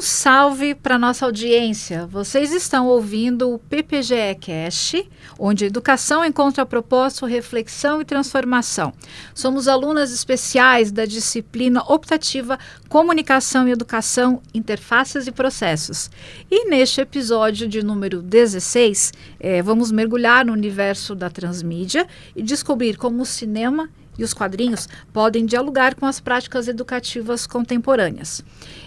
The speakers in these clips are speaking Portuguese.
Um salve para nossa audiência. Vocês estão ouvindo o PPGE Cast, onde a educação encontra propósito, reflexão e transformação. Somos alunas especiais da disciplina optativa Comunicação e Educação, Interfaces e Processos. E neste episódio de número 16, vamos mergulhar no universo da transmídia e descobrir como o cinema e os quadrinhos podem dialogar com as práticas educativas contemporâneas.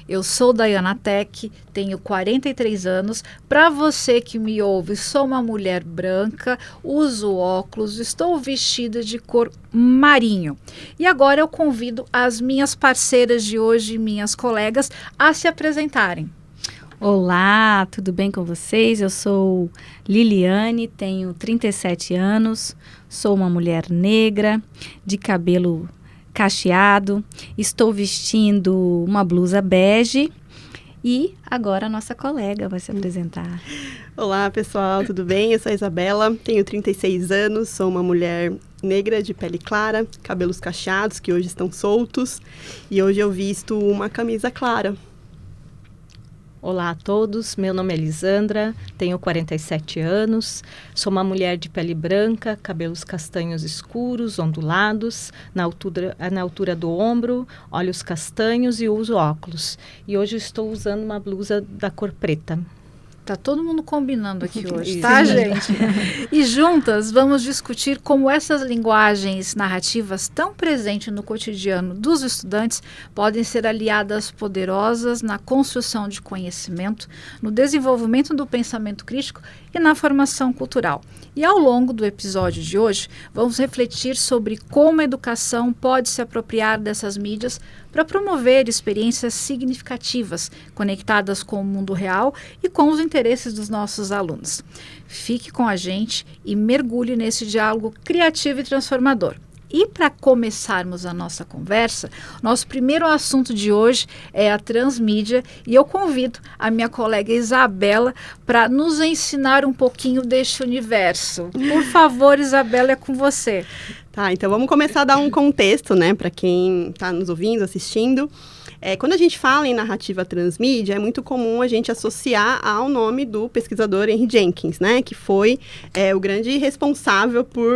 Eu sou Dayana Tech, tenho 43 anos. Para você que me ouve, sou uma mulher branca, uso óculos, estou vestida de cor marinho. E agora eu convido as minhas parceiras de hoje, minhas colegas, a se apresentarem. Olá, tudo bem com vocês? Eu sou Liliane, tenho 37 anos, sou uma mulher negra, de cabelo cacheado, estou vestindo uma blusa bege e agora a nossa colega vai se apresentar. Olá pessoal, tudo bem? Eu sou a Isabela, tenho 36 anos, sou uma mulher negra de pele clara, cabelos cacheados que hoje estão soltos e hoje eu visto uma camisa clara. Olá a todos, meu nome é Lisandra, tenho 47 anos, sou uma mulher de pele branca, cabelos castanhos escuros, ondulados, na altura do ombro, olhos castanhos e uso óculos. E hoje eu estou usando uma blusa da cor preta. Tá todo mundo combinando aqui hoje, tá, gente? E juntas vamos discutir como essas linguagens narrativas tão presentes no cotidiano dos estudantes podem ser aliadas poderosas na construção de conhecimento, no desenvolvimento do pensamento crítico e na formação cultural. E ao longo do episódio de hoje, vamos refletir sobre como a educação pode se apropriar dessas mídias para promover experiências significativas, conectadas com o mundo real e com os interesses dos nossos alunos. Fique com a gente e mergulhe nesse diálogo criativo e transformador. E para começarmos a nossa conversa, nosso primeiro assunto de hoje é a transmídia e eu convido a minha colega Isabela para nos ensinar um pouquinho deste universo. Por favor, Isabela, é com você. Tá, então vamos começar a dar um contexto, né, para quem está nos ouvindo, assistindo. Quando a gente fala em narrativa transmídia, é muito comum a gente associar ao nome do pesquisador Henry Jenkins, né, que foi o grande responsável por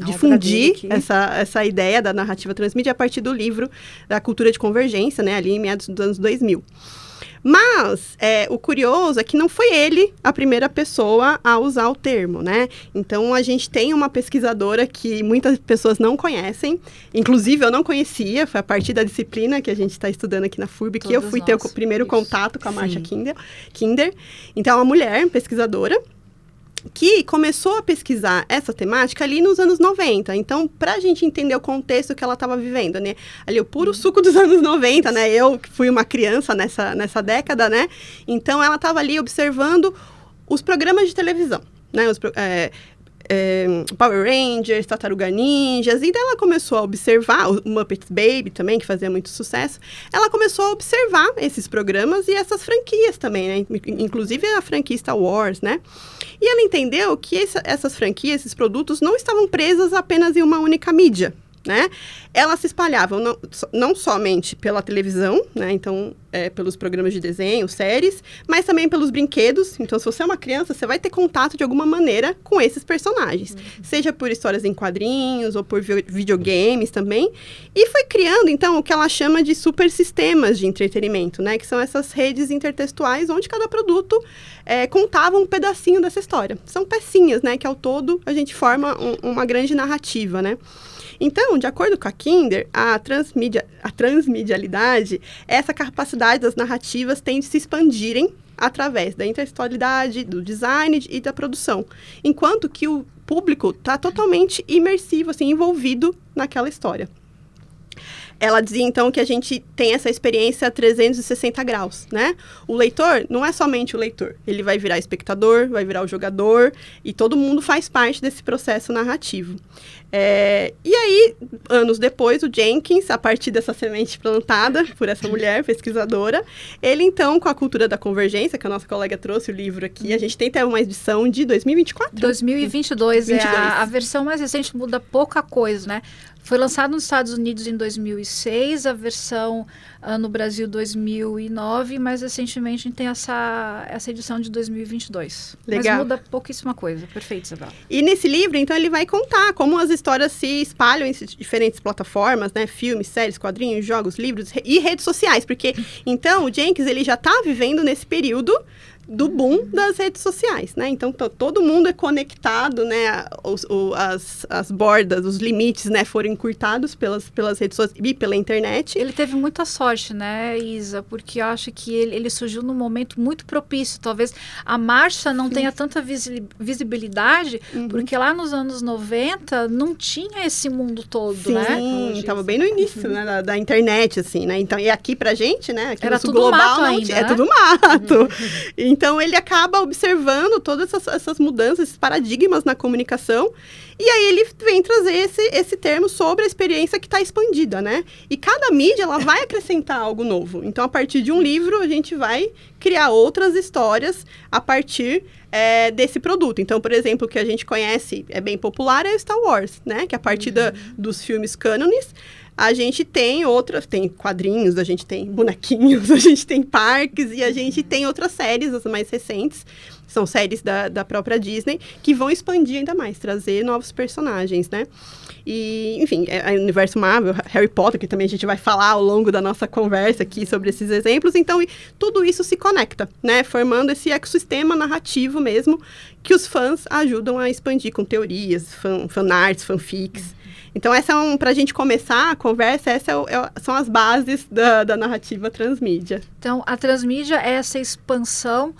difundir essa ideia da narrativa transmídia a partir do livro da Cultura de Convergência, né, ali em meados dos anos 2000. Mas o curioso é que não foi ele a primeira pessoa a usar o termo, né? Então, a gente tem uma pesquisadora que muitas pessoas não conhecem, inclusive eu não conhecia, foi a partir da disciplina que a gente está estudando aqui na FURB que eu fui ter o primeiro contato com a Marcia Kinder. Então, é uma mulher pesquisadora que começou a pesquisar essa temática ali nos anos 90. Então, para a gente entender o contexto que ela estava vivendo, né? Ali, o puro suco dos anos 90, né? Eu que fui uma criança nessa década, né? Então, ela estava ali observando os programas de televisão, né? Power Rangers, Tartaruga Ninjas, e daí ela começou a observar, o Muppets Baby também, que fazia muito sucesso, ela começou a observar esses programas e essas franquias também, né, inclusive a franquia Star Wars, né, e ela entendeu que essas franquias, esses produtos não estavam presas apenas em uma única mídia, né, elas se espalhavam não somente pela televisão, né, então pelos programas de desenho, séries, mas também pelos brinquedos. Então, se você é uma criança, você vai ter contato de alguma maneira com esses personagens, seja por histórias em quadrinhos ou por videogames também, e foi criando, então, o que ela chama de super sistemas de entretenimento, né, que são essas redes intertextuais onde cada produto contava um pedacinho dessa história. São pecinhas, né, que ao todo a gente forma uma grande narrativa, né. Então, de acordo com a Kinder, a transmedialidade é essa capacidade das narrativas tem de se expandirem através da intertextualidade, do design e da produção, enquanto que o público está totalmente imersivo, assim, envolvido naquela história. Ela dizia, então, que a gente tem essa experiência a 360 graus, né? O leitor não é somente o leitor. Ele vai virar espectador, vai virar o jogador, e todo mundo faz parte desse processo narrativo. E aí, anos depois, o Jenkins, a partir dessa semente plantada por essa mulher pesquisadora, ele então, com a cultura da convergência, que a nossa colega trouxe o livro aqui, a gente tem até uma edição de 2024? 2022, a versão mais recente, muda pouca coisa, né? Foi lançado nos Estados Unidos em 2006, a versão no Brasil 2009, mas recentemente a gente tem essa edição de 2022. Legal. Mas muda pouquíssima coisa. Perfeito, Isabel. E nesse livro, então, ele vai contar como as histórias se espalham em diferentes plataformas, né? Filmes, séries, quadrinhos, jogos, livros e redes sociais. Porque, então, o Jenkins, ele já está vivendo nesse período do boom das redes sociais, né? Então, todo mundo é conectado, né? As bordas, os limites, né? Foram encurtados pelas redes sociais e pela internet. Ele teve muita sorte, né, Isa? Porque eu acho que ele surgiu num momento muito propício. Talvez a marcha não tenha tanta visibilidade, porque lá nos anos 90 não tinha esse mundo todo, né? Sim, estava bem no início, né? Da internet, assim, né? Então, e aqui pra gente, né? Aqui era no sul tudo global, mato não ainda, tinha, né? É tudo mato. Então, ele acaba observando todas essas mudanças, esses paradigmas na comunicação. E aí, ele vem trazer esse termo sobre a experiência que está expandida, né? E cada mídia, ela vai acrescentar algo novo. Então, a partir de um livro, a gente vai criar outras histórias a partir desse produto. Então, por exemplo, o que a gente conhece, é bem popular, é o Star Wars, né? Que a partir dos filmes cânones, a gente tem tem quadrinhos, a gente tem bonequinhos, a gente tem parques e a gente tem outras séries, as mais recentes, são séries da própria Disney, que vão expandir ainda mais, trazer novos personagens, né? E, enfim, o universo Marvel, Harry Potter, que também a gente vai falar ao longo da nossa conversa aqui sobre esses exemplos. Então, tudo isso se conecta, né? Formando esse ecossistema narrativo mesmo, que os fãs ajudam a expandir com teorias, fanarts, fanfics. Então, para a gente começar a conversa, são as bases da narrativa transmídia. Então, a transmídia é essa expansão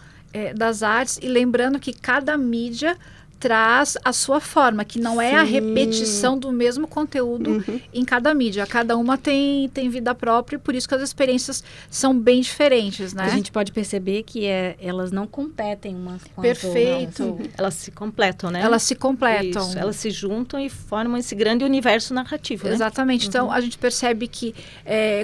das artes, e lembrando que cada mídia traz a sua forma, que não é a repetição do mesmo conteúdo em cada mídia. Cada uma tem vida própria, e por isso que as experiências são bem diferentes, né? A gente pode perceber que elas não competem umas com as Perfeito. outras. Elas se completam, né? Elas se completam. Isso, elas se juntam e formam esse grande universo narrativo, né? Exatamente. Então, a gente percebe que,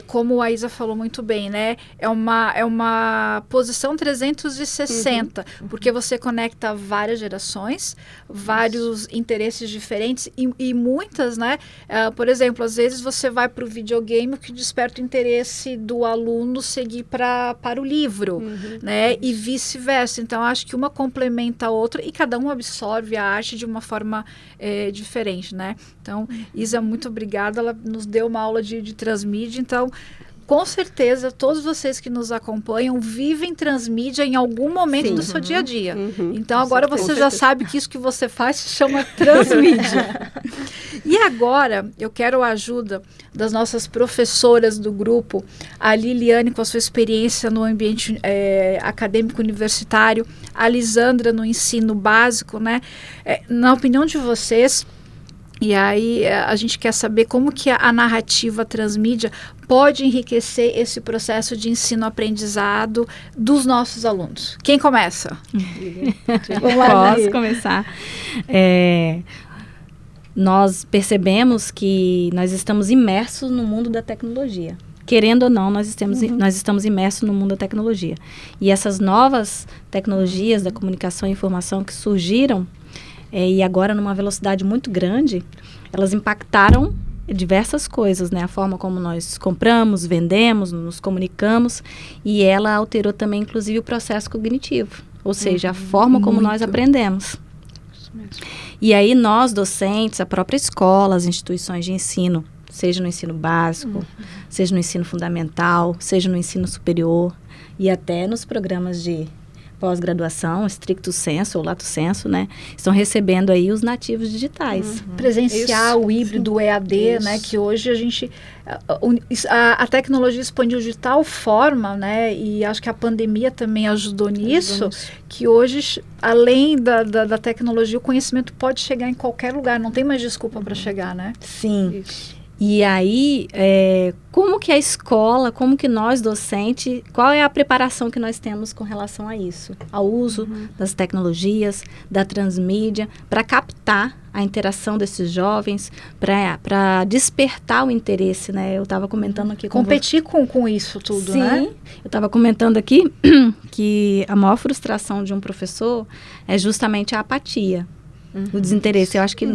como a Isa falou muito bem, né? É uma posição 360, porque você conecta várias gerações, vários interesses diferentes e muitas, né? Por exemplo, às vezes você vai para o videogame, o que desperta o interesse do aluno seguir para o livro, né? E vice-versa. Então, acho que uma complementa a outra e cada um absorve a arte de uma forma diferente, né? Então, Isa, muito obrigada. Ela nos deu uma aula de transmídia. Então, com certeza, todos vocês que nos acompanham vivem transmídia em algum momento do seu dia a dia. Então, agora você já sabe que isso que você faz se chama transmídia. E agora, eu quero a ajuda das nossas professoras do grupo, a Liliane, com a sua experiência no ambiente acadêmico universitário, a Lisandra no ensino básico, né? Na opinião de vocês, e aí a gente quer saber como que a narrativa transmídia pode enriquecer esse processo de ensino-aprendizado dos nossos alunos. Quem começa? Vamos lá, posso começar. Nós percebemos que nós estamos imersos no mundo da tecnologia. Querendo ou não, nós estamos imersos no mundo da tecnologia. E essas novas tecnologias da comunicação e informação que surgiram, e agora numa velocidade muito grande, elas impactaram diversas coisas, né? A forma como nós compramos, vendemos, nos comunicamos, e ela alterou também, inclusive, o processo cognitivo, ou seja, a forma como nós aprendemos. Isso mesmo. E aí nós, docentes, a própria escola, as instituições de ensino, seja no ensino básico, seja no ensino fundamental, seja no ensino superior, e até nos programas de pós-graduação, stricto sensu ou lato sensu, né? Estão recebendo aí os nativos digitais. Presencial, o híbrido, o EAD, né? Que hoje a gente... A tecnologia expandiu de tal forma, né? E acho que a pandemia também ajudou nisso, que hoje, além da tecnologia, o conhecimento pode chegar em qualquer lugar. Não tem mais desculpa para chegar, né? Sim. E aí, como que a escola, como que nós, docentes, qual é a preparação que nós temos com relação a isso? Ao uso das tecnologias, da transmídia, para captar a interação desses jovens, para despertar o interesse, né? Eu estava comentando aqui... Competir com isso tudo, né? Sim, eu estava comentando aqui que a maior frustração de um professor é justamente a apatia. O desinteresse. Eu acho que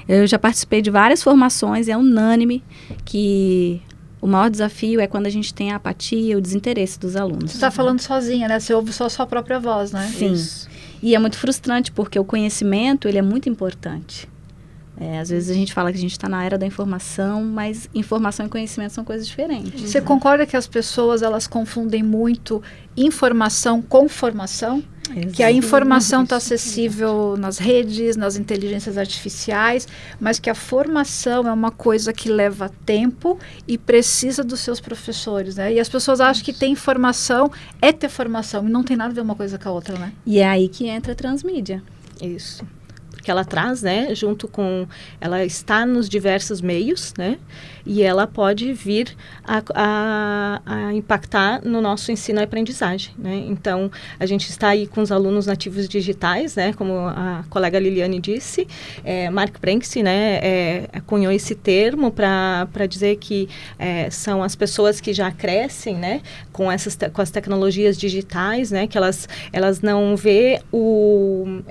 eu já participei de várias formações, é unânime que o maior desafio é quando a gente tem a apatia, o desinteresse dos alunos. Você está falando sozinha, né? Você ouve só a sua própria voz, né? Sim. Isso. E é muito frustrante, porque o conhecimento, ele é muito importante. Às vezes a gente fala que a gente está na era da informação, mas informação e conhecimento são coisas diferentes. Você concorda que as pessoas, elas confundem muito informação com formação? Exato. Que a informação está acessível nas redes, nas inteligências artificiais, mas que a formação é uma coisa que leva tempo e precisa dos seus professores, né? E as pessoas acham que ter informação é ter formação, e não tem nada a ver uma coisa com a outra, né? E é aí que entra a transmídia. Isso. Que ela traz, né, junto com... Ela está nos diversos meios, né, e ela pode vir a impactar no nosso ensino e aprendizagem, né. Então, a gente está aí com os alunos nativos digitais, né, como a colega Liliane disse. Mark Prenks, né, cunhou esse termo para dizer que são as pessoas que já crescem, né, com as tecnologias digitais, né, que elas não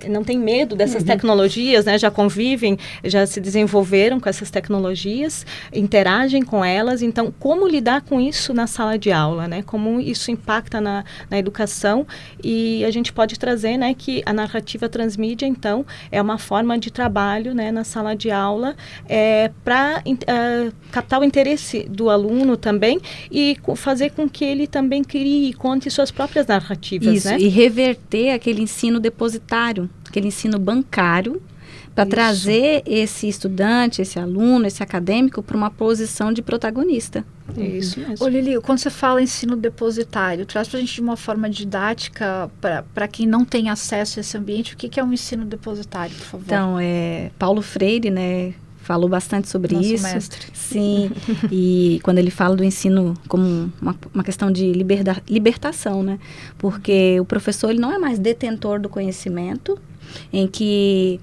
não têm medo dessas tecnologias, né, já convivem, já se desenvolveram com essas tecnologias, interagem com elas. Então, como lidar com isso na sala de aula, né? Como isso impacta na educação? E a gente pode trazer, né, que a narrativa transmídia, então, é uma forma de trabalho, né, na sala de aula, para captar o interesse do aluno também e fazer com que ele também crie e conte suas próprias narrativas, isso, né? E reverter aquele ensino depositário, aquele ensino bancário, para trazer esse estudante, esse aluno, esse acadêmico para uma posição de protagonista. Isso mesmo. Ô Lili, quando você fala ensino depositário, traz para a gente de uma forma didática, para quem não tem acesso a esse ambiente, o que é um ensino depositário, por favor? Então, Paulo Freire, né, falou bastante sobre Nosso isso. mestre. Sim, e quando ele fala do ensino como uma questão de libertação, né? Porque o professor, ele não é mais detentor do conhecimento, em que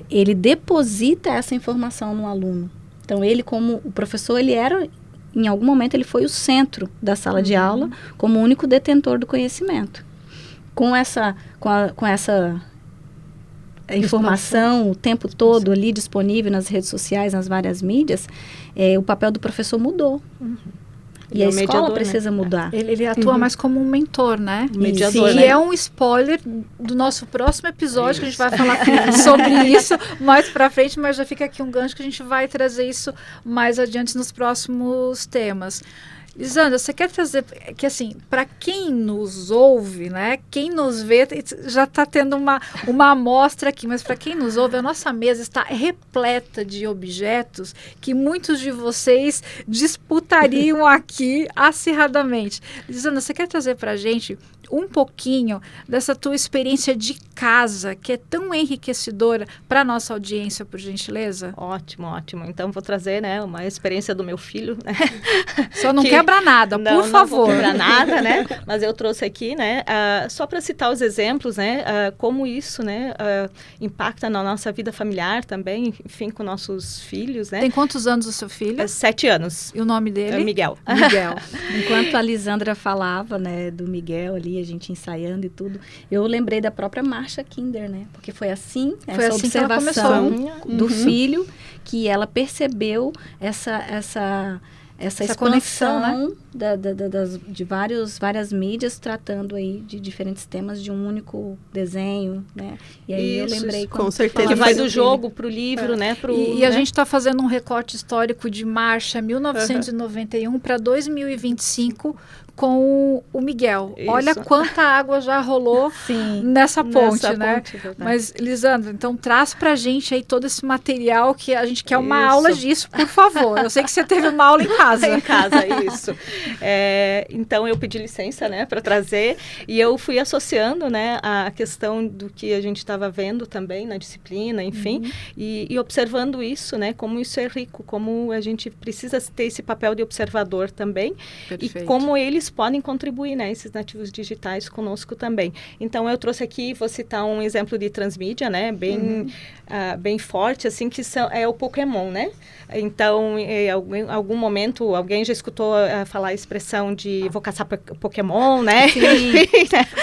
ele deposita essa informação no aluno. Então, ele como o professor, ele era, em algum momento, ele foi o centro da sala de aula, como o único detentor do conhecimento. Com essa informação o tempo todo ali disponível nas redes sociais, nas várias mídias, o papel do professor mudou. E a escola precisa mudar. Ele atua mais como um mentor, né? Mediador, e né? é um spoiler do nosso próximo episódio, que a gente vai falar sobre isso mais pra frente, mas já fica aqui um gancho que a gente vai trazer isso mais adiante nos próximos temas. Lisandra, você quer trazer que, assim, para quem nos ouve, né, quem nos vê, já está tendo uma amostra aqui, mas para quem nos ouve, a nossa mesa está repleta de objetos que muitos de vocês disputariam aqui acirradamente. Lisandra, você quer trazer para a gente um pouquinho dessa tua experiência de casa, que é tão enriquecedora para a nossa audiência, por gentileza? Ótimo, ótimo. Então, vou trazer, né, uma experiência do meu filho, né? Só não quebra nada, por favor. Não vou quebrar nada, né? Mas eu trouxe aqui, né, só para citar os exemplos, né, como isso, né, impacta na nossa vida familiar também, enfim, com nossos filhos, né? Tem quantos anos o seu filho? 7 anos. E o nome dele? Miguel. Miguel. Enquanto a Lisandra falava, né, do Miguel ali, a gente ensaiando e tudo, eu lembrei da própria Marcia Kinder, né? Porque foi assim, essa observação do filho, que ela percebeu essa expansão conexão, né? de várias mídias tratando aí de diferentes temas de um único desenho, né? E aí Isso, eu lembrei com certeza que vai do jogo para o livro, né? E a gente está fazendo um recorte histórico de Marcia 1991 para 2025, com o Miguel. Isso. Olha quanta água já rolou nessa ponte, né? Mas, Lisandra, então traz pra gente aí todo esse material que a gente quer uma aula disso, por favor. Eu sei que você teve uma aula em casa. Em casa, isso. Então, eu pedi licença, né, para trazer, e eu fui associando, né, a questão do que a gente estava vendo também na disciplina, enfim, e observando isso, né, como isso é rico, como a gente precisa ter esse papel de observador também. Perfeito. E como eles podem contribuir, né, esses nativos digitais conosco também. Então, eu trouxe aqui, vou citar um exemplo de transmídia, né, bem forte, assim, que é o Pokémon, né? Então, em algum momento, alguém já escutou falar a expressão de vou caçar Pokémon, né? Sim.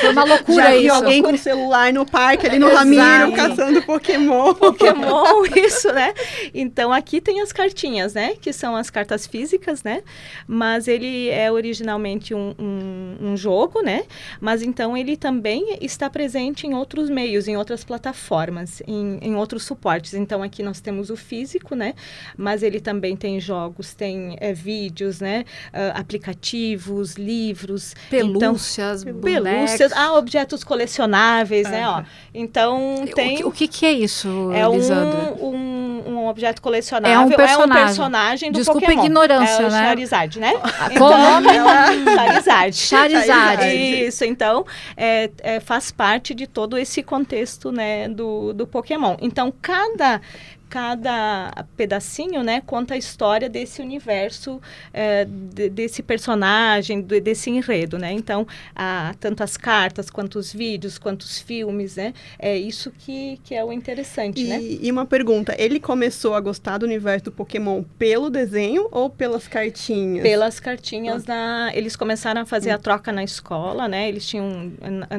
Foi uma loucura já isso. Alguém com celular no parque, ali no Ramiro, caçando Pokémon. Pokémon, isso, né? Então, aqui tem as cartinhas, né? Que são as cartas físicas, né? Mas ele é originalmente um jogo, né? Mas, então, ele também está presente em outros meios, em outras plataformas, em outros suportes. Então, aqui nós temos o físico, né? Mas ele também tem jogos, tem vídeos, né? Aplicativos, livros. Pelúcias, pelúcias, objetos colecionáveis, né? Ó. Então, tem... O que é isso, Lisandra? Um objeto colecionável. É um personagem do Desculpa Pokémon. A ignorância, né? Charizard, né? Charizard. Charizard. Isso, então, faz parte de todo esse contexto, né, do Pokémon. Então, cada pedacinho, né, conta a história desse universo, desse personagem, desse enredo, né? Então, tanto as cartas, quanto os vídeos, quanto os filmes, né? É isso que é o interessante, né? E uma pergunta, ele começou a gostar do universo do Pokémon pelo desenho ou pelas cartinhas? Pelas cartinhas, eles começaram a fazer a troca na escola, né? Eles tinham,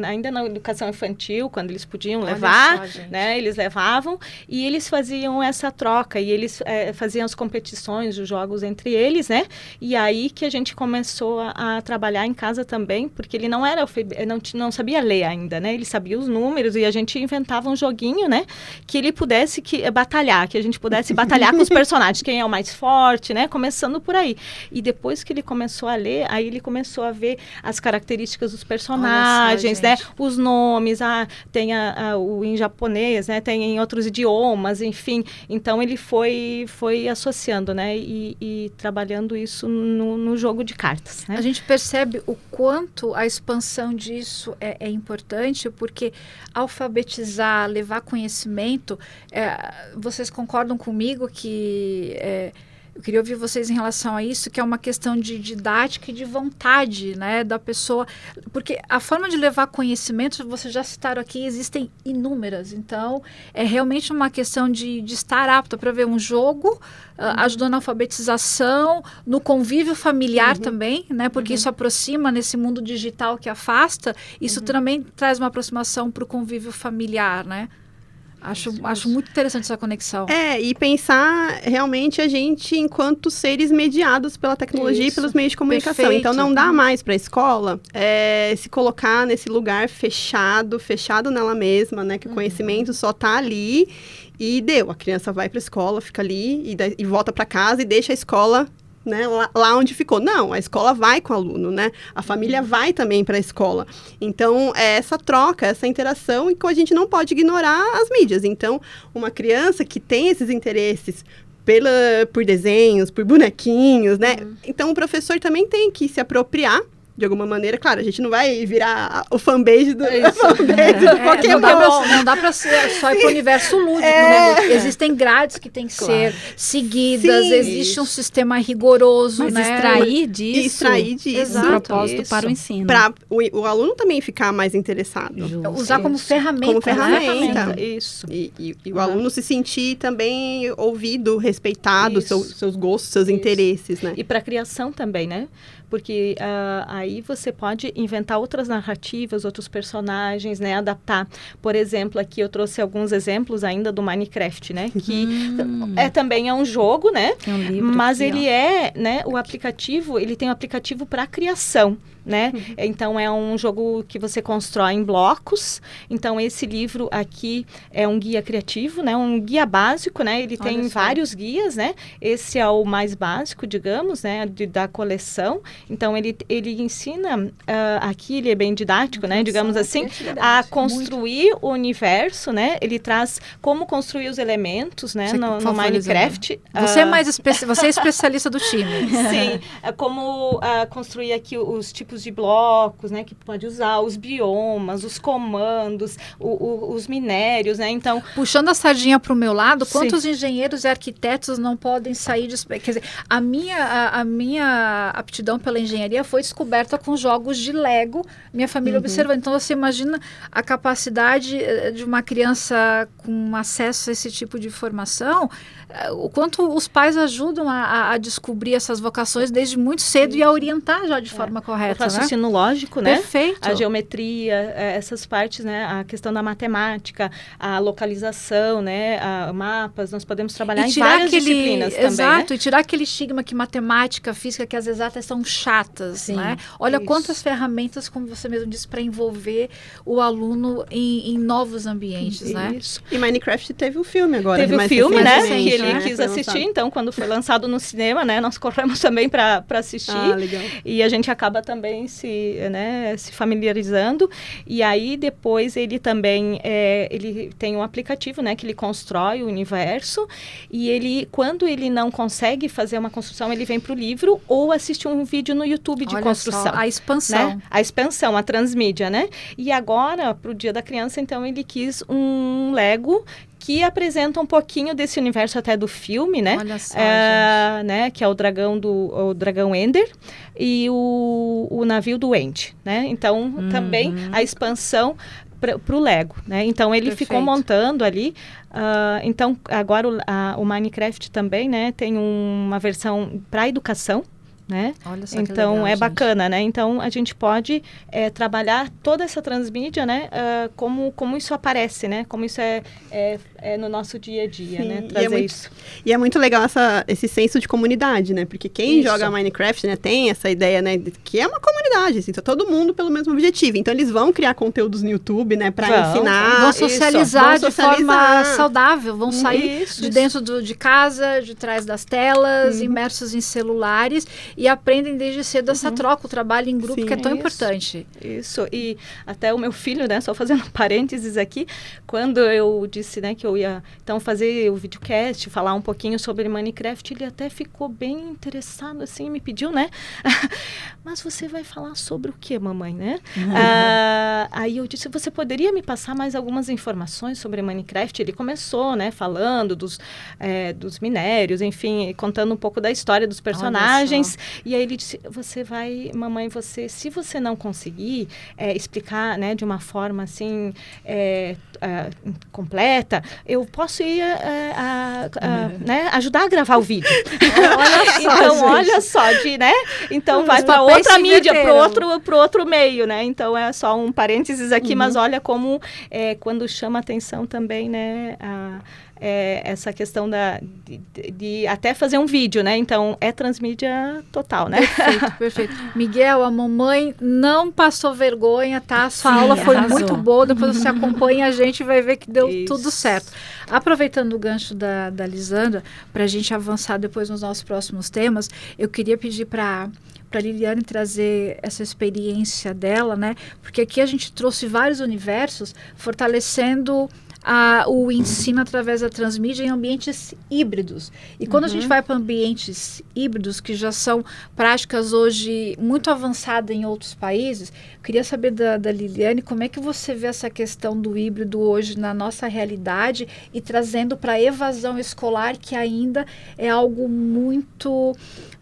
ainda na educação infantil, quando eles podiam levar, né? Eles levavam e eles faziam essa troca e eles faziam as competições, os jogos entre eles, né? E aí que a gente começou a trabalhar em casa também, porque ele não sabia ler ainda, né? Ele sabia os números e a gente inventava um joguinho, né? Que ele pudesse batalhar, que a gente pudesse batalhar com os personagens, quem é o mais forte, né? Começando por aí. E depois que ele começou a ler, aí ele começou a ver as características dos personagens, né? Os nomes, tem o em japonês, né? Tem em outros idiomas, enfim. Então, ele foi associando, né? E trabalhando isso no jogo de cartas, né? A gente percebe o quanto a expansão disso é importante, porque alfabetizar, levar conhecimento, vocês concordam comigo que... eu queria ouvir vocês em relação a isso, que é uma questão de didática e de vontade, né, da pessoa. Porque a forma de levar conhecimento, vocês já citaram aqui, existem inúmeras. Então, é realmente uma questão de estar apto para ver um jogo, ajudando na alfabetização, no convívio familiar também, né, porque isso aproxima nesse mundo digital que afasta, isso também traz uma aproximação para o convívio familiar, né? Acho muito interessante essa conexão. E pensar realmente a gente enquanto seres mediados pela tecnologia e pelos meios de comunicação. Perfeito. Então, não dá mais para a escola se colocar nesse lugar fechado nela mesma, né? Que o conhecimento só está ali e deu. A criança vai para a escola, fica ali e volta para casa e deixa a escola... né, lá onde ficou. Não, a escola vai com o aluno, né? A família vai também para a escola. Então, é essa troca, essa interação e que a gente não pode ignorar as mídias. Então, uma criança que tem esses interesses por desenhos, por bonequinhos, né? Então, o professor também tem que se apropriar de alguma maneira. Claro, a gente não vai virar o fanbase do Pokémon. Não dá para só ir para o universo lúdico, né? Existem grades que têm que ser seguidas, existe um sistema rigoroso, mas né? Extrair disso. Exato. Propósito para o ensino. Para o aluno também ficar mais interessado. Usar como ferramenta. Né? Isso. E o aluno se sentir também ouvido, respeitado, seus gostos, seus interesses, né? E para a criação também, né? Porque aí você pode inventar outras narrativas, outros personagens, né? Adaptar. Por exemplo, aqui eu trouxe alguns exemplos ainda do Minecraft, né? Que também é um jogo, né? É um livro mas aqui, ele né? O aplicativo, ele tem um aplicativo para criação. né? Então, é um jogo que você constrói em blocos. Então, esse livro aqui é um guia criativo, né? Um guia básico, né? Ele tem vários guias, né? Esse é o mais básico, digamos, né? Da coleção. Então, ele ensina, aqui ele é bem didático, né? Digamos assim, a construir o universo, né? Ele traz como construir os elementos, né? No Minecraft. Você é especialista do time. Sim, como construir aqui os tipos de blocos, né? Que pode usar, os biomas, os comandos, os minérios, né? Então, puxando a sardinha para o meu lado, quantos engenheiros e arquitetos não podem sair de... Quer dizer, a minha aptidão pela engenharia foi descoberta com jogos de Lego, minha família observando. Então, você imagina a capacidade de uma criança com acesso a esse tipo de informação, o quanto os pais ajudam a descobrir essas vocações desde muito cedo e a orientar já de forma correta, o raciocínio lógico, né? Perfeito. A geometria, essas partes, né? A questão da matemática, a localização, né? Mapas, nós podemos trabalhar em várias disciplinas também, exato, né? E tirar aquele estigma que matemática, física, que as exatas são chatas, né? Olha quantas ferramentas, como você mesmo disse, para envolver o aluno em novos ambientes, né? E Minecraft teve o filme agora. Teve o filme, né? Que ele né? quis assistir, então, quando foi lançado no cinema, né? Nós corremos também para assistir. Legal. E a gente acaba também se familiarizando. E aí, depois, ele também, ele tem um aplicativo, né? Que ele constrói o universo. E ele, quando ele não consegue fazer uma construção, ele vem para o livro ou assiste um vídeo no YouTube de construção. Só, a expansão. Né? A expansão, a transmídia, né? E agora, para o Dia da Criança, então, ele quis um Lego que apresenta um pouquinho desse universo até do filme, né? Olha só, né? Que é o dragão Ender e o navio do End, né? Então, também a expansão para o Lego, né? Então, ele ficou montando ali. Então, agora o Minecraft também, né? Tem uma versão para educação, né? Olha só, então que legal, é bacana, né? Então a gente pode trabalhar toda essa transmídia, né? Como isso aparece, né? Como isso é no nosso dia a dia, né? Trazer isso. E é muito legal esse senso de comunidade, né? Porque quem joga Minecraft, né, tem essa ideia, né, que é uma comunidade, assim, tá todo mundo pelo mesmo objetivo. Então eles vão criar conteúdos no YouTube, né, para ensinar, vão socializar de forma saudável, vão sair de dentro de casa, de trás das telas, imersos em celulares. E aprendem desde cedo essa troca, o trabalho em grupo, que é tão importante. Isso, e até o meu filho, né, só fazendo parênteses aqui, quando eu disse, né, que eu ia, então, fazer o videocast, falar um pouquinho sobre Minecraft, ele até ficou bem interessado, assim, me pediu, né, mas você vai falar sobre o que, mamãe, né? Aí eu disse, você poderia me passar mais algumas informações sobre Minecraft? Ele começou, né, falando dos minérios, enfim, contando um pouco da história dos personagens. E aí ele disse, mamãe, se você não conseguir explicar, né, de uma forma assim completa, eu posso ir né, ajudar a gravar o vídeo. Olha só, né? Então vai para outra mídia, para outro meio, né? Então é só um parênteses aqui, mas olha como quando chama atenção também, né? Essa questão de até fazer um vídeo, né? Então, é transmídia total, né? Perfeito. Miguel, a mamãe não passou vergonha, tá? Sua aula foi muito boa, depois você acompanha a gente e vai ver que deu tudo certo. Aproveitando o gancho da Lisandra, para a gente avançar depois nos nossos próximos temas, eu queria pedir para Liliane trazer essa experiência dela, né? Porque aqui a gente trouxe vários universos, fortalecendo o ensino através da transmídia em ambientes híbridos. E quando a gente vai para ambientes híbridos, que já são práticas hoje muito avançadas em outros países, queria saber da Liliane como é que você vê essa questão do híbrido hoje na nossa realidade e trazendo para a evasão escolar, que ainda é algo muito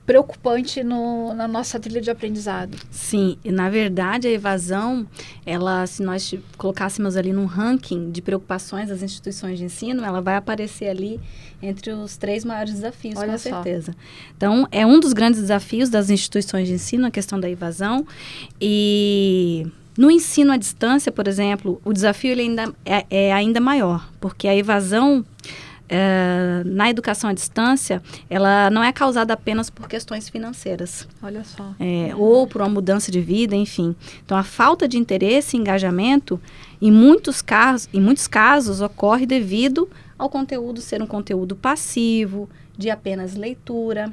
preocupante na nossa trilha de aprendizado. Sim, e na verdade a evasão, se nós colocássemos ali num ranking de preocupações das instituições de ensino, ela vai aparecer ali entre os 3 maiores desafios, com certeza. Então, é um dos grandes desafios das instituições de ensino, a questão da evasão. E no ensino à distância, por exemplo, o desafio ele ainda é ainda maior, porque a evasão na educação à distância, ela não é causada apenas por questões financeiras. Olha só. Ou por uma mudança de vida, enfim. Então, a falta de interesse e engajamento, em muitos casos, ocorre devido ao conteúdo ser um conteúdo passivo, de apenas leitura,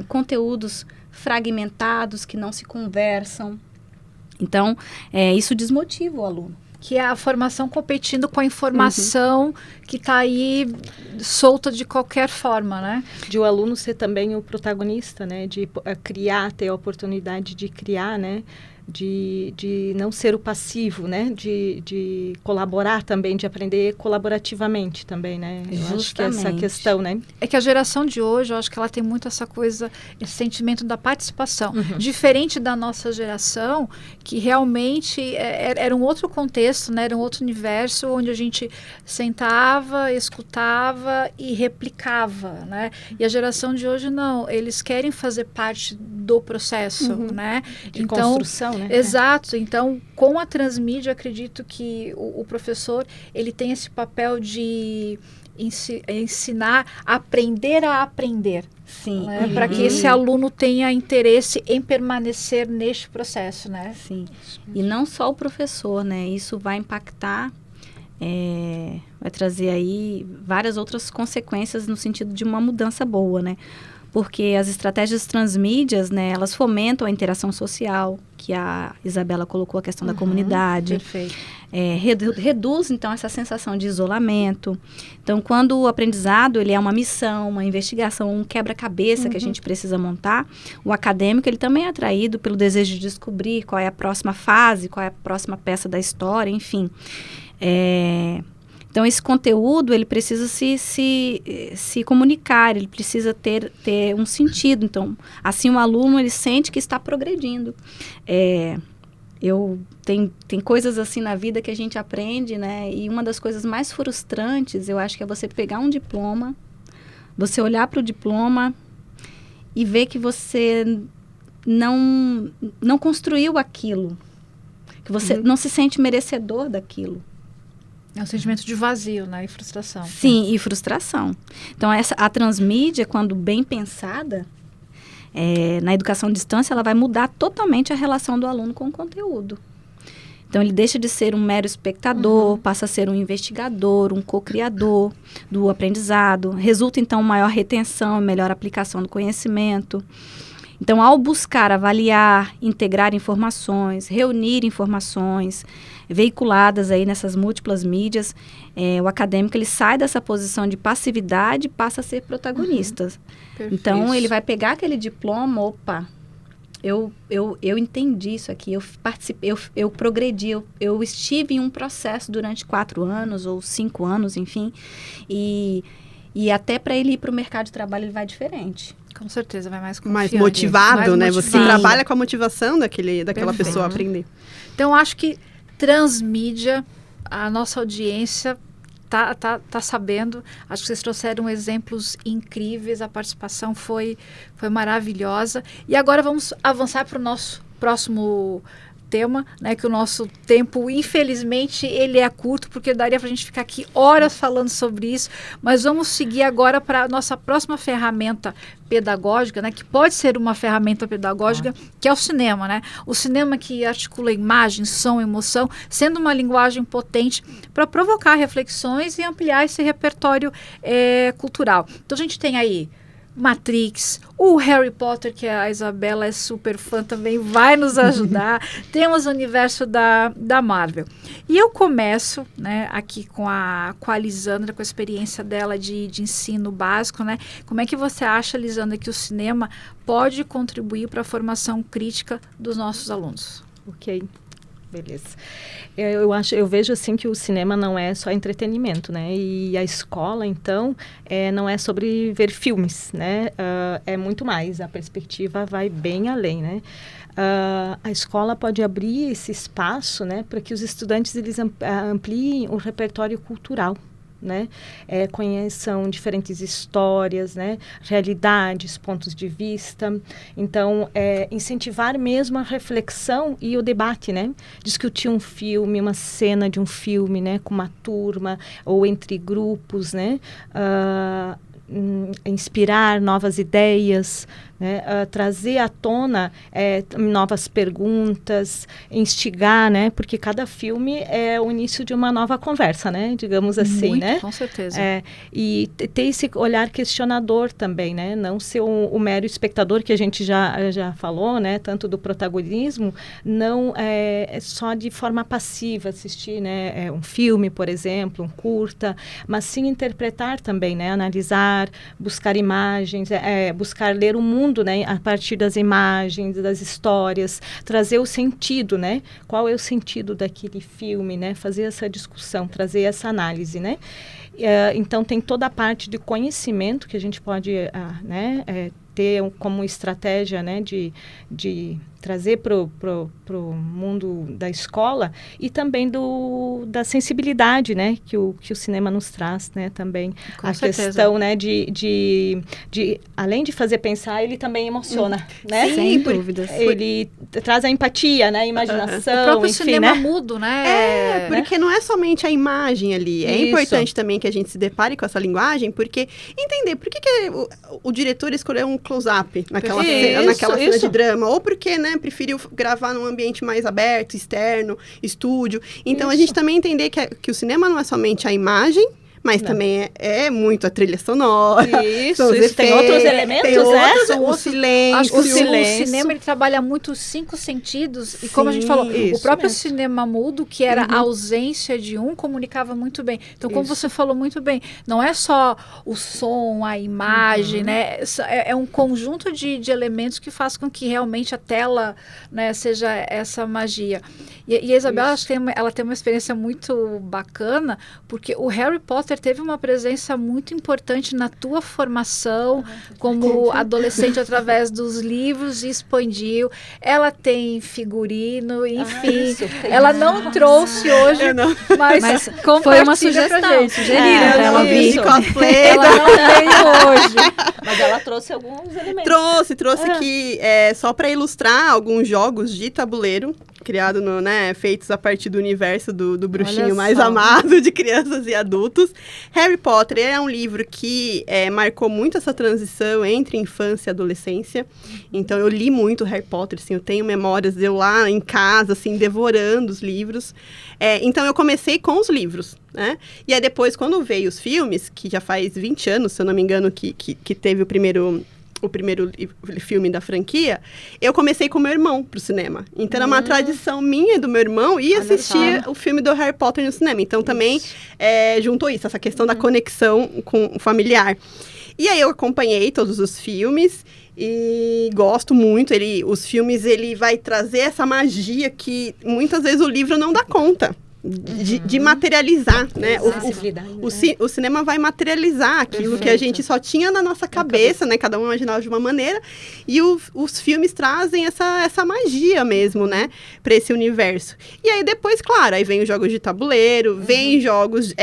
conteúdos fragmentados que não se conversam. Então, isso desmotiva o aluno. Que é a formação competindo com a informação que está aí solta de qualquer forma, né? De o aluno ser também o protagonista, né? De criar, ter a oportunidade de criar, né? De não ser o passivo, né? De colaborar também, de aprender colaborativamente também, né? Eu acho que essa questão, né? É que a geração de hoje, eu acho que ela tem muito essa coisa, esse sentimento da participação. Diferente da nossa geração, que realmente era um outro contexto, né? Era um outro universo, onde a gente sentava, escutava e replicava, né? E a geração de hoje, não. Eles querem fazer parte do processo, né? De construção, né? Exato. Então, com a transmídia, acredito que o professor, ele tem esse papel de ensinar, aprender a aprender. Sim. Né? Para que esse aluno tenha interesse em permanecer neste processo, né? Sim. E não só o professor, né? Isso vai impactar, vai trazer aí várias outras consequências no sentido de uma mudança boa, né? Porque as estratégias transmídias, né, elas fomentam a interação social, que a Isabela colocou a questão da comunidade. Perfeito. Reduz, então, essa sensação de isolamento. Então, quando o aprendizado ele é uma missão, uma investigação, um quebra-cabeça que a gente precisa montar, o acadêmico ele também é atraído pelo desejo de descobrir qual é a próxima fase, qual é a próxima peça da história, enfim. Então, esse conteúdo, ele precisa se comunicar, ele precisa ter um sentido. Então, assim, o aluno, ele sente que está progredindo. Tem coisas assim na vida que a gente aprende, né? E uma das coisas mais frustrantes, eu acho que é você pegar um diploma, você olhar para o diploma e ver que você não construiu aquilo, que você não se sente merecedor daquilo. É um sentimento de vazio, né? E frustração. Sim, e frustração. Então, a transmídia, quando bem pensada, na educação à distância, ela vai mudar totalmente a relação do aluno com o conteúdo. Então, ele deixa de ser um mero espectador, passa a ser um investigador, um co-criador do aprendizado. Resulta, então, maior retenção e melhor aplicação do conhecimento. Então, ao buscar, avaliar, integrar informações, reunir informações veiculadas aí nessas múltiplas mídias, o acadêmico ele sai dessa posição de passividade e passa a ser protagonista. Então, ele vai pegar aquele diploma, eu entendi isso aqui, eu participei, eu progredi, eu estive em um processo durante 4 anos ou 5 anos, enfim, e até para ele ir para o mercado de trabalho ele vai diferente. Com certeza, vai mais confiante. Mais motivado, né? Você trabalha com a motivação daquela pessoa aprender. Então, acho que transmídia, a nossa audiência tá sabendo. Acho que vocês trouxeram exemplos incríveis, a participação foi maravilhosa. E agora vamos avançar para o nosso próximo tema, né, que o nosso tempo, infelizmente, ele é curto, porque daria para a gente ficar aqui horas falando sobre isso, mas vamos seguir agora para a nossa próxima ferramenta pedagógica, né, que pode ser uma ferramenta pedagógica, que é o cinema, né? O cinema que articula imagem, som, emoção, sendo uma linguagem potente para provocar reflexões e ampliar esse repertório cultural. Então, a gente tem aí Matrix, o Harry Potter, que a Isabela é super fã também, vai nos ajudar. Temos o universo da Marvel. E eu começo, né, aqui com a Lisandra, com a experiência dela de ensino básico, né? Como é que você acha, Lisandra, que o cinema pode contribuir para a formação crítica dos nossos alunos? Ok. Beleza. Eu vejo assim que o cinema não é só entretenimento, né? E a escola, então, não é sobre ver filmes, né? É muito mais. A perspectiva vai bem além, né? A escola pode abrir esse espaço, né? Para que os estudantes eles ampliem o repertório cultural, né? Conheçam diferentes histórias, né? Realidades, pontos de vista. Então, incentivar mesmo a reflexão e o debate, né? Discutir um filme, uma cena de um filme, né? Com uma turma ou entre grupos, né? Inspirar novas ideias, né? Trazer à tona novas perguntas, instigar, né? Porque cada filme é o início de uma nova conversa, né? Digamos assim, muito, né? Com certeza. E ter esse olhar questionador também, né? Não ser o mero espectador que a gente já falou, né? Tanto do protagonismo, não só de forma passiva assistir, né? Um filme, por exemplo, um curta, mas sim interpretar também, né? Analisar, buscar imagens, buscar ler o mundo, né, a partir das imagens, das histórias, trazer o sentido, né? Qual é o sentido daquele filme, né? Fazer essa discussão, trazer essa análise, né? Então, tem toda a parte de conhecimento que a gente pode ter como estratégia, né? De trazer para o mundo da escola e também da sensibilidade, né? Que o cinema nos traz, né? Também Com a certeza. questão, né? De além de fazer pensar, ele também emociona, né? Sim, sem dúvidas. Ele traz a empatia, né? A imaginação, O próprio enfim, cinema né? mudo, né? Porque não é somente a imagem ali. É Isso. importante também que a gente se depare com essa linguagem, porque entender por que o diretor escolheu um close-up naquela cena de drama, ou porque, né, preferiu gravar num ambiente mais aberto, externo, estúdio. Então, a gente também entender que o cinema não é somente a imagem, mas também é muito a trilha sonora. Isso tem outros elementos, tem outros, São o outros- silêncio. Acho que o silêncio. cinema ele trabalha muito os 5 sentidos. E como a gente falou, o isso próprio mesmo. cinema mudo, que era a ausência de um, comunicava muito bem. Então, como Isso. você falou muito bem, não é só o som, a imagem, né? É um conjunto de elementos que faz com que realmente a tela, né, seja essa magia. E a Isabela, acho que ela tem uma experiência muito bacana, porque o Harry Potter teve uma presença muito importante na tua formação como adolescente através dos livros e expandiu. Ela tem figurino, enfim. Ela não trouxe hoje, mas Foi uma compartilha pra sugestão. gente. Sugeriram pra ela vir. de cosplay. Ela não veio hoje. Mas ela trouxe alguns elementos. Trouxe aqui, só para ilustrar alguns jogos de tabuleiro, criado feitos a partir do universo do bruxinho Olha mais só. amado de crianças e adultos. Harry Potter é um livro que marcou muito essa transição entre infância e adolescência. Então, eu li muito Harry Potter, assim, eu tenho memórias de eu lá em casa, assim, devorando os livros. Então, eu comecei com os livros, né? E aí, depois, quando veio os filmes, que já faz 20 anos, se eu não me engano, que teve o primeiro filme da franquia, eu comecei com meu irmão pro cinema. Então, era uma tradição minha e do meu irmão ir Olha assistir só. o filme do Harry Potter no cinema. Então, também juntou isso, essa questão da conexão com o familiar. E aí, eu acompanhei todos os filmes e gosto muito. Os filmes, ele vai trazer essa magia que muitas vezes o livro não dá conta de materializar, né? O cinema vai materializar aquilo que a gente só tinha na nossa cabeça, né? Cada um imaginava de uma maneira. E os filmes trazem essa magia mesmo, né? Para esse universo. E aí depois, claro, aí vem os jogos de tabuleiro, vem jogos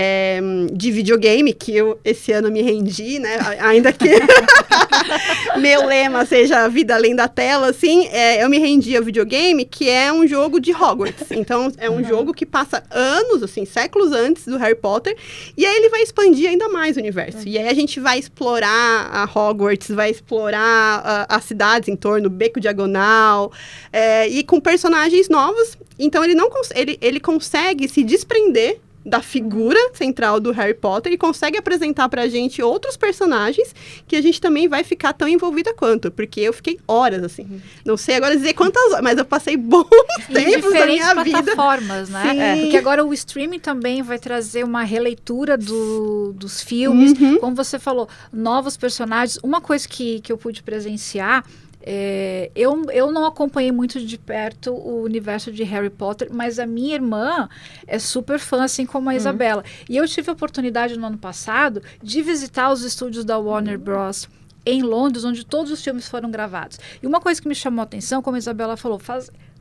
de videogame, que eu esse ano me rendi, né? Ainda que meu lema seja a vida além da tela, assim, eu me rendi ao videogame, que é um jogo de Hogwarts. Então, é um jogo que passa anos, assim, séculos antes do Harry Potter, e aí ele vai expandir ainda mais o universo. E aí a gente vai explorar a Hogwarts, vai explorar as cidades em torno, Beco Diagonal, e com personagens novos. Então, ele consegue se desprender da figura central do Harry Potter e consegue apresentar pra gente outros personagens que a gente também vai ficar tão envolvida quanto, porque eu fiquei horas, assim. Não sei agora dizer quantas horas, mas eu passei bons tempos da minha vida. Plataformas, né? Sim. Porque agora o streaming também vai trazer uma releitura dos filmes. Como você falou, novos personagens. Uma coisa que eu pude presenciar, eu não acompanhei muito de perto o universo de Harry Potter, mas a minha irmã é super fã, assim como a Isabela. E eu tive a oportunidade no ano passado de visitar os estúdios da Warner Bros. Em Londres, onde todos os filmes foram gravados. E uma coisa que me chamou a atenção, como a Isabela falou,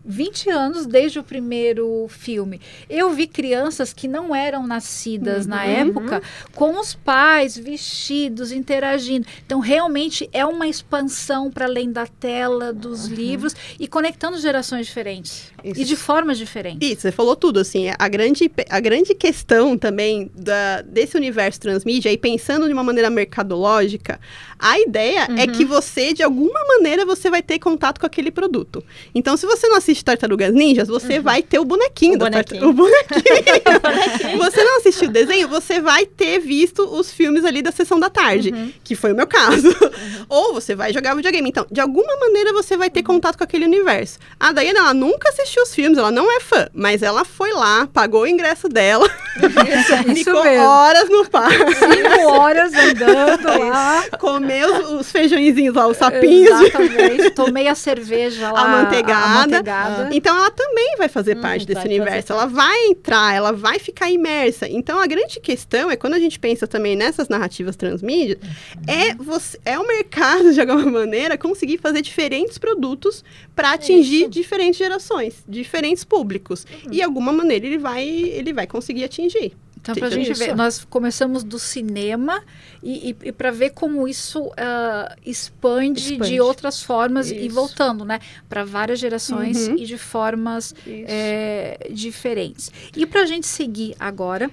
20 anos desde o primeiro filme. Eu vi crianças que não eram nascidas na época com os pais vestidos, interagindo. Então, realmente é uma expansão para além da tela, dos livros e conectando gerações diferentes. Isso. E de formas diferentes. Isso, você falou tudo, assim, a grande questão também desse universo transmídia, e pensando de uma maneira mercadológica, a ideia é que você, de alguma maneira, você vai ter contato com aquele produto. Então, se você não assiste Tartarugas Ninjas, você vai ter o bonequinho. O bonequinho. Você não assistiu o desenho, você vai ter visto os filmes ali da sessão da tarde, que foi o meu caso. Ou você vai jogar videogame. Então, de alguma maneira, você vai ter contato com aquele universo. A Daiane, ela nunca assistiu os filmes, ela não é fã, mas ela foi lá, pagou o ingresso dela, ficou horas no parque. 5 horas andando lá. Comeu os feijõezinhos lá, os sapinhos. Exatamente. Tomei a cerveja lá. Amanteigada. Então, ela também vai fazer parte desse universo. Ela vai entrar, ela vai ficar imersa. Então, a grande questão é, quando a gente pensa também nessas narrativas transmídia, é o mercado, de alguma maneira, conseguir fazer diferentes produtos para atingir diferentes gerações, diferentes públicos. E, de alguma maneira, ele vai conseguir atingir. Então, para a gente ver, nós começamos do cinema e para ver como isso expande de outras formas e voltando, né, para várias gerações e de formas diferentes. E para a gente seguir agora,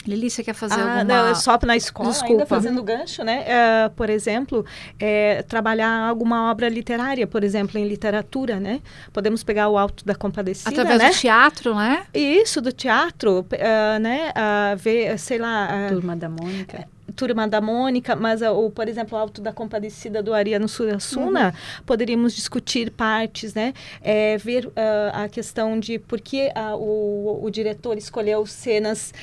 Lili, você quer fazer alguma... Não, só na escola, Desculpa. ainda fazendo gancho, né? Por exemplo, trabalhar alguma obra literária, por exemplo, em literatura, né? Podemos pegar o Alto da Compadecida, através do teatro, né? Isso, do teatro, né? Ver, sei lá... Turma da Mônica, mas, por exemplo, o Alto da Compadecida do Ariano Suassuna, poderíamos discutir partes, né? Ver a questão de por que o diretor escolheu cenas,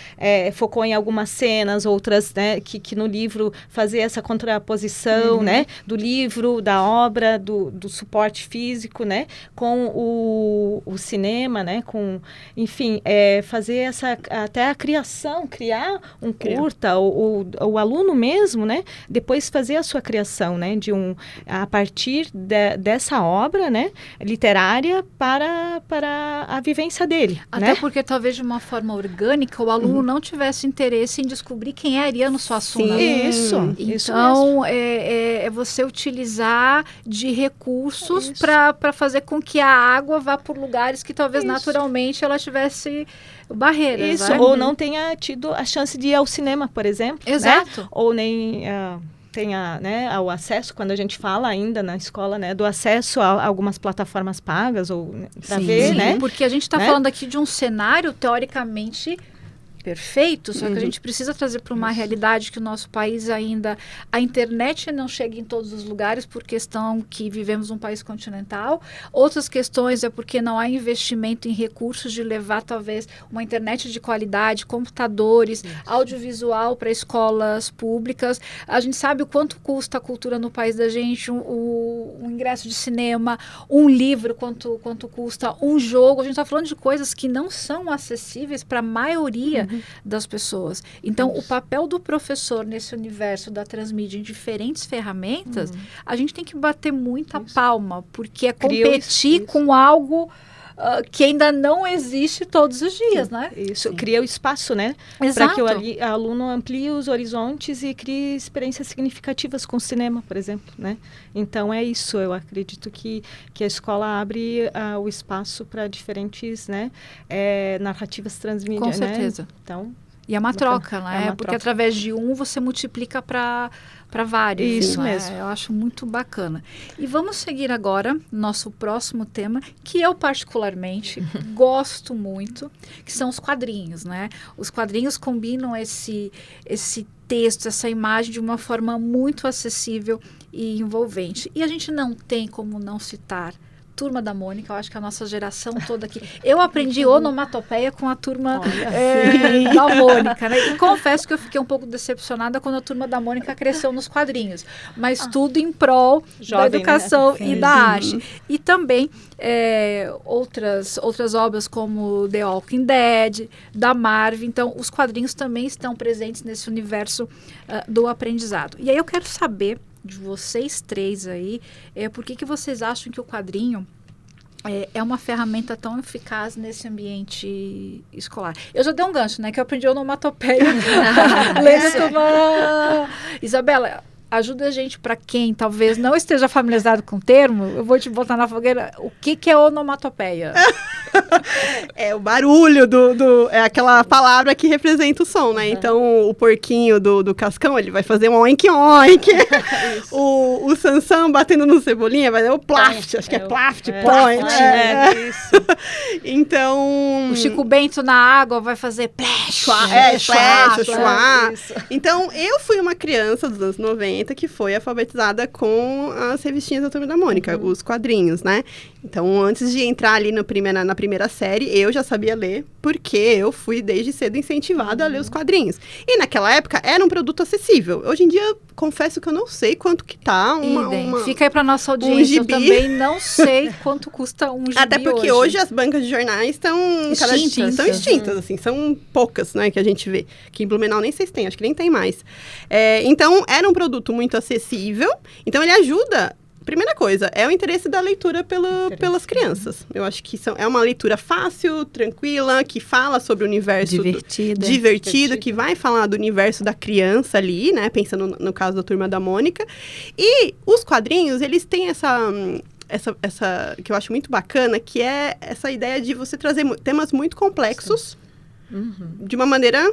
focou em algumas cenas, outras, né? Que no livro fazer essa contraposição, né? Do livro, da obra, do suporte físico, né? Com o cinema, né? Com, enfim, fazer até a criação, criar um curta, o aluno mesmo, né, depois fazer a sua criação, né, a partir dessa obra, né, literária para a vivência dele. Até né? porque talvez de uma forma orgânica o aluno não tivesse interesse em descobrir quem é Ariano Suassuna. Isso. Então, é você utilizar de recursos para fazer com que a água vá por lugares que talvez naturalmente ela tivesse barreiras. Isso, né? ou não tenha tido a chance de ir ao cinema, por exemplo. Exato. Né? Ou nem tenha, né, o acesso, quando a gente fala ainda na escola, né, do acesso a algumas plataformas pagas, ou para ver, né? Porque a gente está falando aqui de um cenário teoricamente perfeito, só que a gente precisa trazer para uma realidade que o nosso país ainda, a internet não chega em todos os lugares por questão que vivemos um país continental, outras questões é porque não há investimento em recursos de levar talvez uma internet de qualidade, computadores, audiovisual para escolas públicas. A gente sabe o quanto custa a cultura no país da gente, um ingresso de cinema, um livro, quanto custa um jogo. A gente está falando de coisas que não são acessíveis para a maioria das pessoas. Então, o papel do professor nesse universo da transmídia em diferentes ferramentas, a gente tem que bater muita palma, porque é competir com algo que ainda não existe todos os dias, né? Isso, cria o espaço, né? Para que o aluno amplie os horizontes e crie experiências significativas com o cinema, por exemplo, né? Então, é isso. Eu acredito que a escola abre o espaço para diferentes, né, narrativas transmídia, com certeza. Né? Então... E é uma troca, né? Porque através de um você multiplica para vários. Isso mesmo. Eu acho muito bacana. E vamos seguir agora nosso próximo tema, que eu particularmente gosto muito, que são os quadrinhos, né? Os quadrinhos combinam esse texto, essa imagem de uma forma muito acessível e envolvente. E a gente não tem como não citar Turma da Mônica. Eu acho que a nossa geração toda aqui... Eu aprendi onomatopeia com a Turma da Mônica, né? E confesso que eu fiquei um pouco decepcionada quando a Turma da Mônica cresceu nos quadrinhos. Mas tudo em prol da educação, né? E da arte. E também outras obras como The Walking Dead, da Marvel. Então, os quadrinhos também estão presentes nesse universo do aprendizado. E aí eu quero saber de vocês três aí, por que vocês acham que o quadrinho é uma ferramenta tão eficaz nesse ambiente escolar. Eu já dei um gancho, né? Que eu aprendi onomatopeia. Isabela, ajuda a gente, para quem talvez não esteja familiarizado com o termo, eu vou te botar na fogueira. O que é onomatopeia? É o barulho é aquela palavra que representa o som, né? Então, o porquinho do Cascão, ele vai fazer um oink-oink. o Sansão batendo no Cebolinha vai dar o plaft, acho que é plaft, põe. Isso. Então... O Chico Bento na água vai fazer plash. Chuá. Então, eu fui uma criança dos anos 90 que foi alfabetizada com as revistinhas da Turma da Mônica, os quadrinhos, né? Então, antes de entrar ali na primeira série, eu já sabia ler, porque eu fui desde cedo incentivada a ler os quadrinhos. E naquela época era um produto acessível. Hoje em dia, confesso que eu não sei quanto que tá Fica aí pra nossa audiência, eu também não sei quanto custa um gibi. Até porque hoje as bancas de jornais estão extintas, assim, são poucas, né, que a gente vê. Que em Blumenau nem sei se tem, acho que nem tem mais. Então, era um produto muito acessível, então ele ajuda. Primeira coisa, é o interesse da leitura pelas crianças. Eu acho que é uma leitura fácil, tranquila, que fala sobre o universo... Divertido, que vai falar do universo da criança ali, né? Pensando no caso da Turma da Mônica. E os quadrinhos, eles têm essa que eu acho muito bacana, que é essa ideia de você trazer temas muito complexos de uma maneira...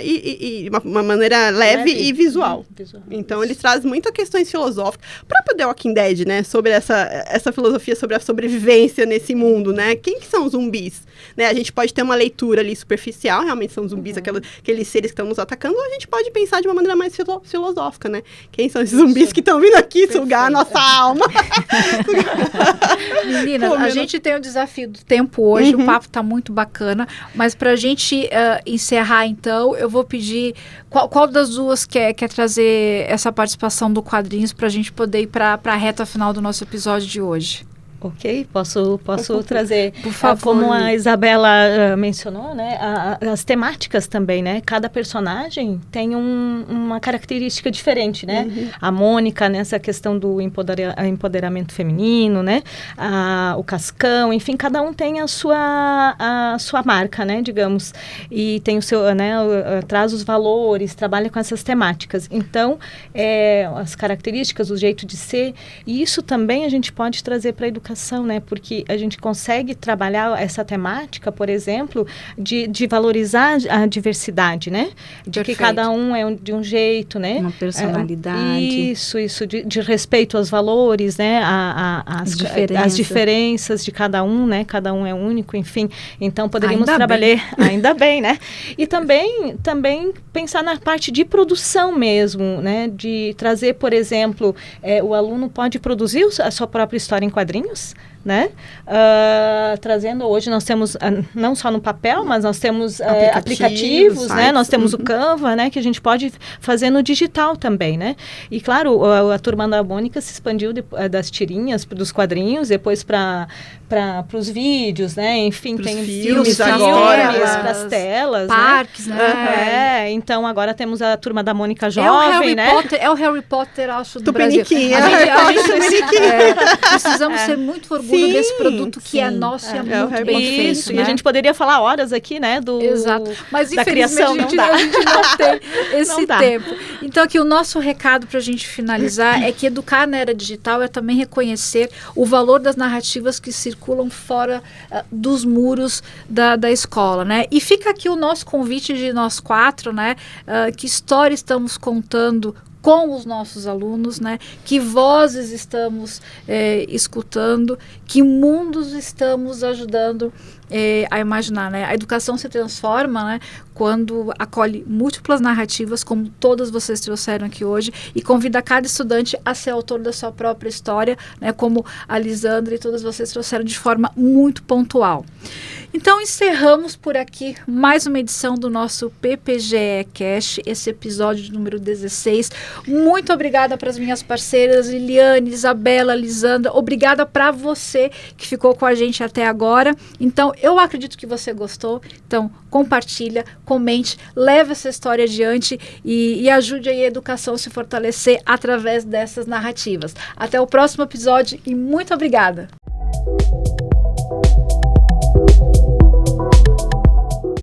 e uma maneira leve e visual. Então, eles trazem muitas questões filosóficas. O próprio The Walking Dead, né? Sobre essa filosofia sobre a sobrevivência nesse mundo, né? Quem que são os zumbis? Né? A gente pode ter uma leitura ali superficial, realmente são zumbis, aqueles seres que estão nos atacando, ou a gente pode pensar de uma maneira mais filosófica, né? Quem são esses zumbis que estão vindo aqui sugar a nossa alma? Meninas, a gente tem o desafio do tempo hoje, o papo tá muito bacana, mas pra gente encerrar, então, eu vou pedir qual das duas quer trazer essa participação do Quadrinhos para a gente poder ir para a reta final do nosso episódio de hoje. Ok, posso trazer, por favor, como a Isabela mencionou, né, as temáticas também, né, cada personagem tem uma característica diferente, né, a Mônica nessa questão do empoderamento feminino, né, o Cascão, enfim, cada um tem a sua marca, né, digamos, e tem o seu, né, traz os valores, trabalha com essas temáticas, então, as características, o jeito de ser, e isso também a gente pode trazer para a educação, né? Porque a gente consegue trabalhar essa temática, por exemplo, de valorizar a diversidade, né? De que cada um é de um jeito, né? Uma personalidade. Isso, de respeito aos valores, né? As diferenças de cada um, né? Cada um é único, enfim. Então, poderíamos trabalhar... Ainda bem, né? E também pensar na parte de produção mesmo, né? De trazer, por exemplo, o aluno pode produzir a sua própria história em quadrinhos, né? Trazendo hoje, nós temos não só no papel, mas nós temos aplicativos, né? Nós temos o Canva, né? Que a gente pode fazer no digital também, né? E claro, a Turma da Mônica se expandiu das tirinhas, dos quadrinhos, depois para os vídeos, né? Enfim, tem filmes agora, para as telas, parques, né? Então agora temos a Turma da Mônica jovem, né? É o Harry Potter, acho, do Brasil. Precisamos ser muito orgulho desse produto que é nosso e é muito bem feito. Isso, e a gente poderia falar horas aqui, né? Exato. Mas da criação, a gente não tem esse tempo. Então, aqui o nosso recado para a gente finalizar é que educar na era digital é também reconhecer o valor das narrativas que circulam fora dos muros da escola, né? E fica aqui o nosso convite de nós quatro, né? Que história estamos contando com os nossos alunos, né? Que vozes estamos escutando, que mundos estamos ajudando a imaginar, né? A educação se transforma, né? Quando acolhe múltiplas narrativas, como todas vocês trouxeram aqui hoje, e convida cada estudante a ser autor da sua própria história, né? Como a Lisandra e todas vocês trouxeram de forma muito pontual. Então, encerramos por aqui mais uma edição do nosso PPGE Cast, esse episódio número 16. Muito obrigada para as minhas parceiras Liliane, Isabela, Lisandra. Obrigada para você que ficou com a gente até agora. Então, eu acredito que você gostou. Então, compartilha, comente, leve essa história adiante e ajude aí a educação a se fortalecer através dessas narrativas. Até o próximo episódio e muito obrigada!